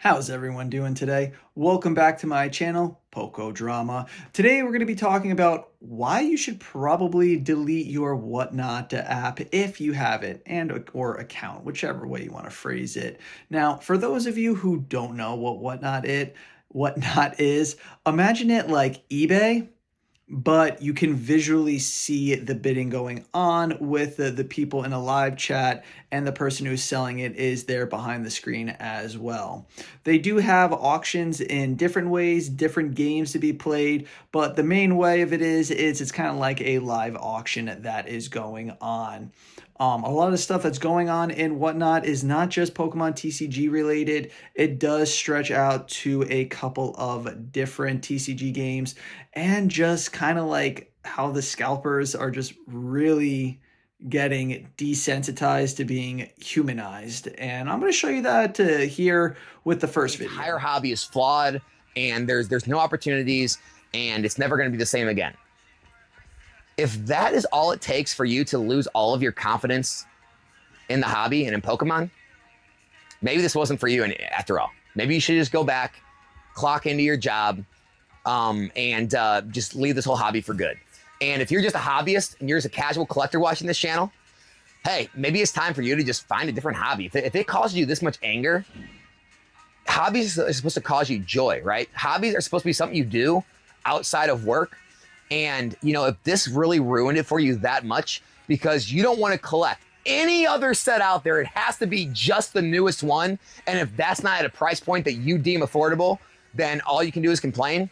How's everyone doing today? Welcome back to my channel, Poco Drama. Today we're going to be talking about why you should probably delete your Whatnot app if you have it, and or account, whichever way you want to phrase it. Now, for those of you who don't know what Whatnot is, imagine it like eBay, but you can visually see the bidding going on with the people in a live chat, and the person who's selling it is there behind the screen as well. They do have auctions in different ways, different games to be played, but the main way of it is it's kind of like a live auction that is going on. A lot of the stuff that's going on in Whatnot is not just Pokemon TCG related. It does stretch out to a couple of different TCG games, and just kind of like how the scalpers are just really getting desensitized to being humanized. And I'm going to show you that here with the first video. The entire hobby is flawed, and there's no opportunities, and it's never going to be the same again. If that is all it takes for you to lose all of your confidence in the hobby and in Pokemon, maybe this wasn't for you after all. Maybe you should just go back, clock into your job, and just leave this whole hobby for good. And if you're just a hobbyist and you're just a casual collector watching this channel, hey, maybe it's time for you to just find a different hobby. If it causes you this much anger, hobbies are supposed to cause you joy, right? Hobbies are supposed to be something you do outside of work. And, you know, if this really ruined it for you that much because you don't want to collect any other set out there, it has to be just the newest one. And if that's not at a price point that you deem affordable, then all you can do is complain.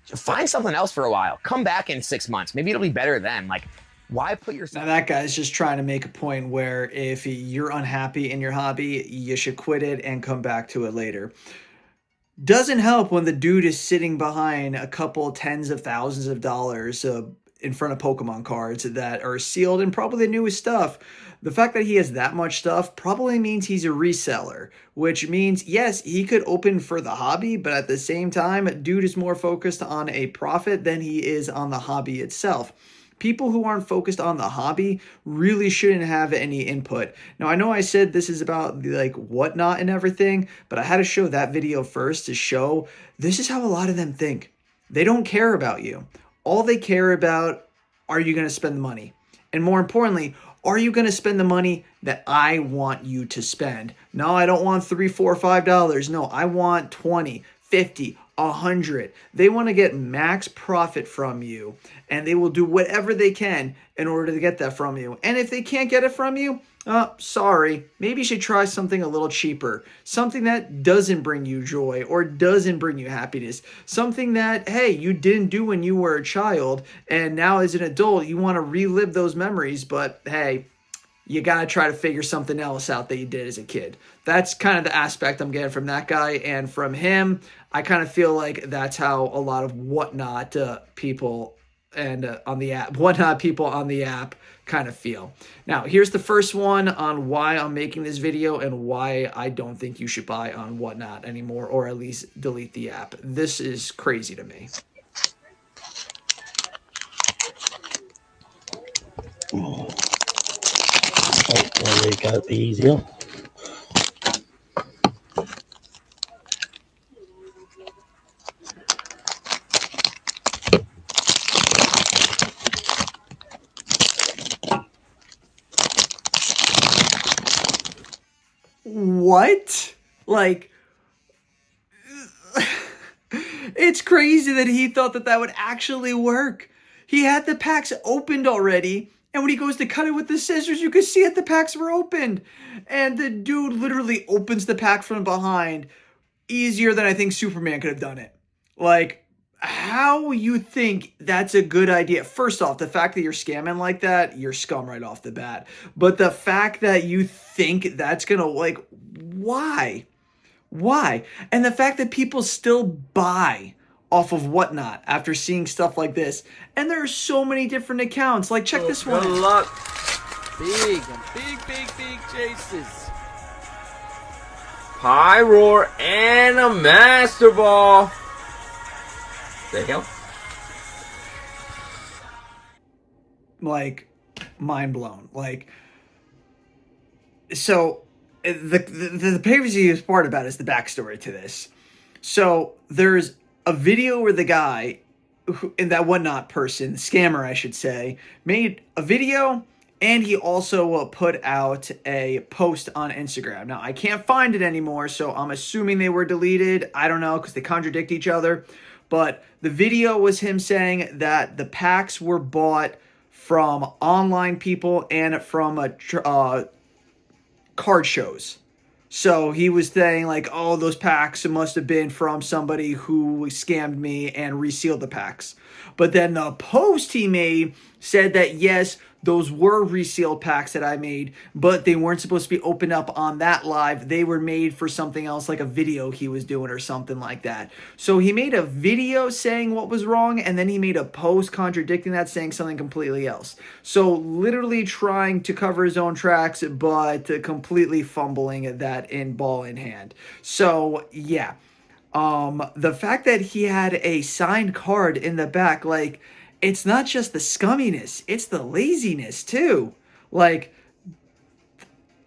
Find something else for a while. Come back in 6 months. Maybe it'll be better then. Like, why put yourself... Now that guy's just trying to make a point where if you're unhappy in your hobby, you should quit it and come back to it later. Doesn't help when the dude is sitting behind a couple tens of thousands of dollars in front of Pokemon cards that are sealed and probably the newest stuff. The fact that he has that much stuff probably means he's a reseller, which means, yes, he could open for the hobby, but at the same time, dude is more focused on a profit than he is on the hobby itself. People who aren't focused on the hobby really shouldn't have any input. Now, I know I said this is about like Whatnot and everything, but I had to show that video first to show this is how a lot of them think. They don't care about you. All they care about, are you going to spend the money? And more importantly, are you going to spend the money that I want you to spend? No, I don't want $3, $4, $5. No, I want 20, 50, 100. They want to get max profit from you, and they will do whatever they can in order to get that from you. And if they can't get it from you, sorry, maybe you should try something a little cheaper, something that doesn't bring you joy or doesn't bring you happiness, something that, hey, you didn't do when you were a child, and now as an adult, you want to relive those memories, but hey, you got to try to figure something else out that you did as a kid. That's kind of the aspect I'm getting from that guy, and from him, I kind of feel like that's how a lot of Whatnot people and on the app, Whatnot people on the app kind of feel. Now, here's the first one on why I'm making this video and why I don't think you should buy on Whatnot anymore, or at least delete the app. This is crazy to me. There we go, easier. What? Like, it's crazy that he thought that that would actually work. He had the packs opened already, and when he goes to cut it with the scissors, you could see that the packs were opened. And the dude literally opens the pack from behind easier than I think Superman could have done it. Like, how you think that's a good idea? First off, the fact that you're scamming like that, you're scum right off the bat. But the fact that you think that's gonna, like, why? Why? And the fact that people still buy off of Whatnot after seeing stuff like this. And there are so many different accounts. Like, check this one. Good luck. Big chases. Pyroar and a Master Ball. There you go. Like, mind blown. Like, so the craziest part about it is the backstory to this. So there's a video where the guy, and that whatnot person, scammer I should say, made a video, and he also put out a post on Instagram. Now I can't find it anymore, so I'm assuming they were deleted. I don't know, because they contradict each other. But the video was him saying that the packs were bought from online people and from card shows. So he was saying like, oh, those packs must have been from somebody who scammed me and resealed the packs. But then the post he made said that yes, those were resealed packs that I made, but they weren't supposed to be opened up on that live. They were made for something else, like a video he was doing or something like that. So he made a video saying what was wrong, and then he made a post contradicting that, saying something completely else. So literally trying to cover his own tracks, but completely fumbling that in ball in hand. So yeah. The fact that he had a signed card in the back, like, it's not just the scumminess, it's the laziness too. Like,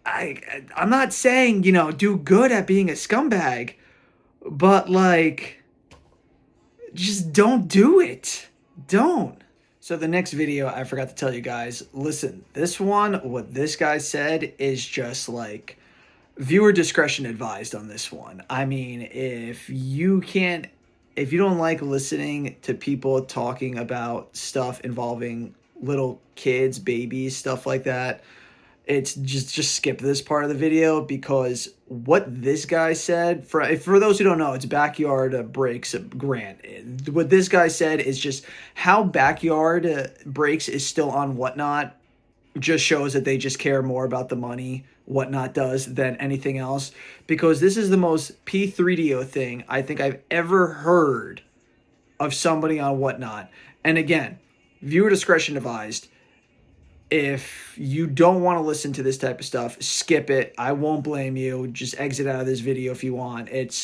I'm not saying, do good at being a scumbag, but like, just don't do it. Don't. So the next video, I forgot to tell you guys, listen, this one, what this guy said is just like, viewer discretion advised on this one. I mean, if you don't like listening to people talking about stuff involving little kids, babies, stuff like that, it's just skip this part of the video, because what this guy said, for those who don't know, it's Backyard Breaks Grant. What this guy said is just how Backyard Breaks is still on Whatnot just shows that they just care more about the money Whatnot does than anything else, because this is the most P3DO thing I think I've ever heard of somebody on Whatnot. And again, viewer discretion advised. If you don't want to listen to this type of stuff, skip it. I won't blame you. Just exit out of this video if you want. It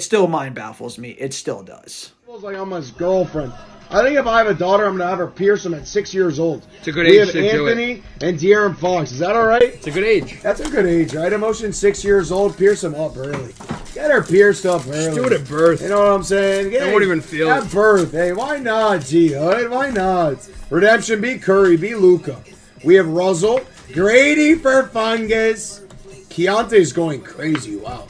still mind baffles me. It still does. Feels like I'm his girlfriend. I think if I have a daughter, I'm going to have her pierce them at 6 years old. It's a good age to do it. We have Anthony and De'Aaron Fox. Is that all right? It's a good age. That's a good age, right? Emotion 6 years old. Pierce them up early. Get her pierced up early. Just do it at birth. You know what I'm saying? They won't even feel it. At birth. Hey, why not, G? All right? Why not? Redemption, be Curry, be Luca. We have Russell. Grady for Fungus. Keontae's going crazy. Wow.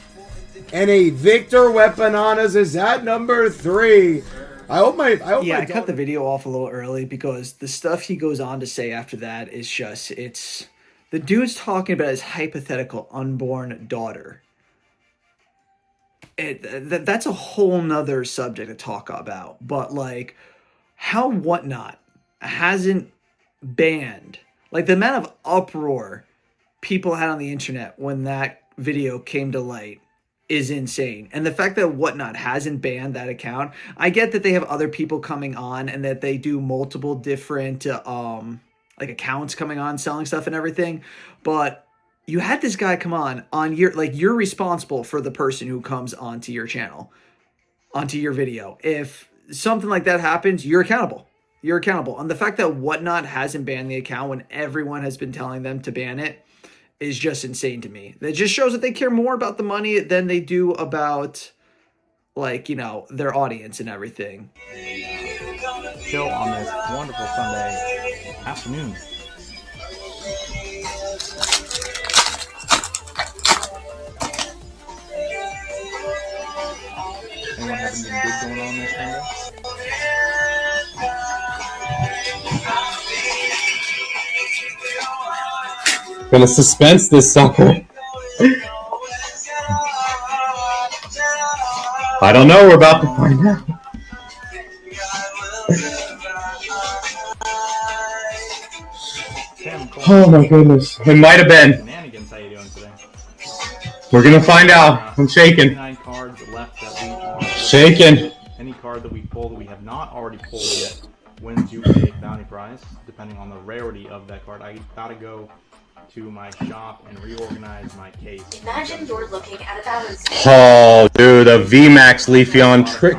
And a Victor Weaponanas is at number 3. I cut the video off a little early because the stuff he goes on to say after that is just, the dude's talking about his hypothetical unborn daughter. That's a whole nother subject to talk about, but like how Whatnot hasn't banned, like the amount of uproar people had on the internet when that video came to light is insane. And the fact that Whatnot hasn't banned that account, I get that they have other people coming on and that they do multiple different like accounts coming on selling stuff and everything, but you had this guy come on you're responsible for the person who comes onto your channel, onto your video. If something like that happens, you're accountable. You're accountable. And the fact that Whatnot hasn't banned the account when everyone has been telling them to ban it is just insane to me. That just shows that they care more about the money than they do about, like, their audience and everything. Chill on this wonderful Sunday afternoon. Anyone have anything good going on this Sunday? Gonna suspense this sucker. I don't know, we're about to find out. Oh my goodness. It might have been. Shenanigans, how you doing today? We're gonna find out. I'm shaking. 9 cards left that we are Shaking. Any card that we pull that we have not already pulled yet wins you a bounty prize, depending on the rarity of that card. I gotta go to my shop and reorganize my case. Imagine you're looking at a balance. Oh, dude, a VMAX Leafeon trick.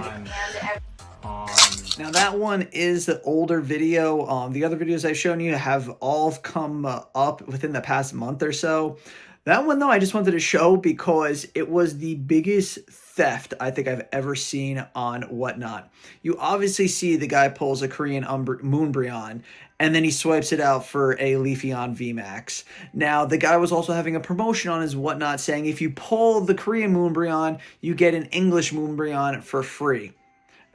Now that one is the older video. The other videos I've shown you have all come up within the past month or so. That one, though, I just wanted to show because it was the biggest theft I think I've ever seen on Whatnot. You obviously see the guy pulls a Korean Moonbryon, and then he swipes it out for a Leafeon VMAX. Now, the guy was also having a promotion on his Whatnot saying if you pull the Korean Moonbryon, you get an English Moonbryon for free.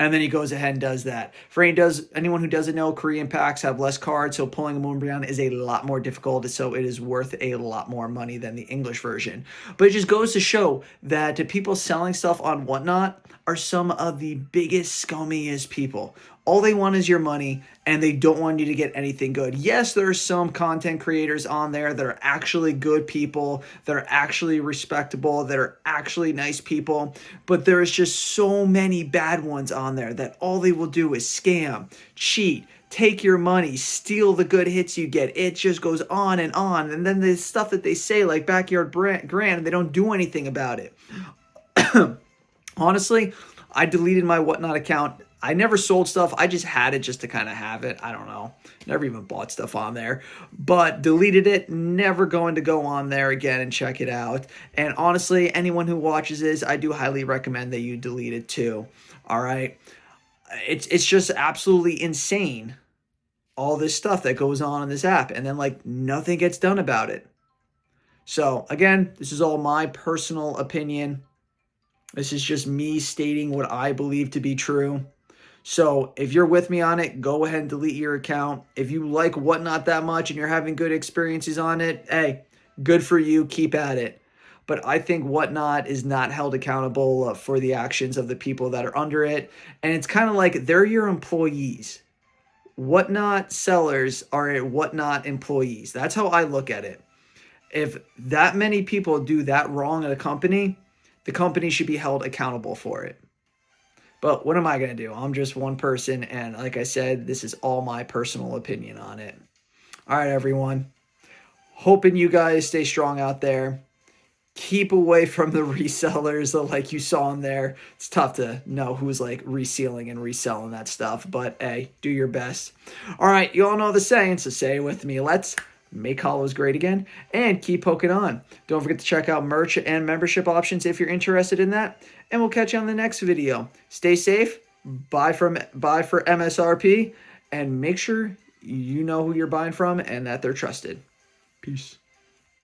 And then he goes ahead and does that. For anyone who doesn't know, Korean packs have less cards, so pulling a Moonbryon is a lot more difficult, so it is worth a lot more money than the English version. But it just goes to show that people selling stuff on Whatnot are some of the biggest, scummiest people. All they want is your money, and they don't want you to get anything good. Yes, there are some content creators on there that are actually good people, that are actually respectable, that are actually nice people, but there's just so many bad ones on there that all they will do is scam, cheat, take your money, steal the good hits you get. It just goes on. And then the stuff that they say, like Backyard Grand, they don't do anything about it. Honestly, I deleted my Whatnot account. I never sold stuff. I just had it just to kind of have it. I don't know. Never even bought stuff on there. But deleted it. Never going to go on there again and check it out. And honestly, anyone who watches this, I do highly recommend that you delete it too. All right? It's just absolutely insane, all this stuff that goes on in this app. And then, like, nothing gets done about it. So, again, this is all my personal opinion. This is just me stating what I believe to be true. So if you're with me on it, go ahead and delete your account. If you like Whatnot that much and you're having good experiences on it, hey, good for you. Keep at it. But I think Whatnot is not held accountable for the actions of the people that are under it. And it's kind of like they're your employees. Whatnot sellers are Whatnot employees. That's how I look at it. If that many people do that wrong at a company, the company should be held accountable for it. But what am I going to do? I'm just one person, and like I said, this is all my personal opinion on it. All right, everyone. Hoping you guys stay strong out there. Keep away from the resellers like you saw in there. It's tough to know who's like resealing and reselling that stuff, but hey, do your best. All right, you all know the saying, so say it with me. Let's make hollows great again and keep poking on. Don't forget to check out merch and membership options if you're interested in that. And we'll catch you on the next video. Stay safe, buy for MSRP, and make sure you know who you're buying from and that they're trusted. Peace.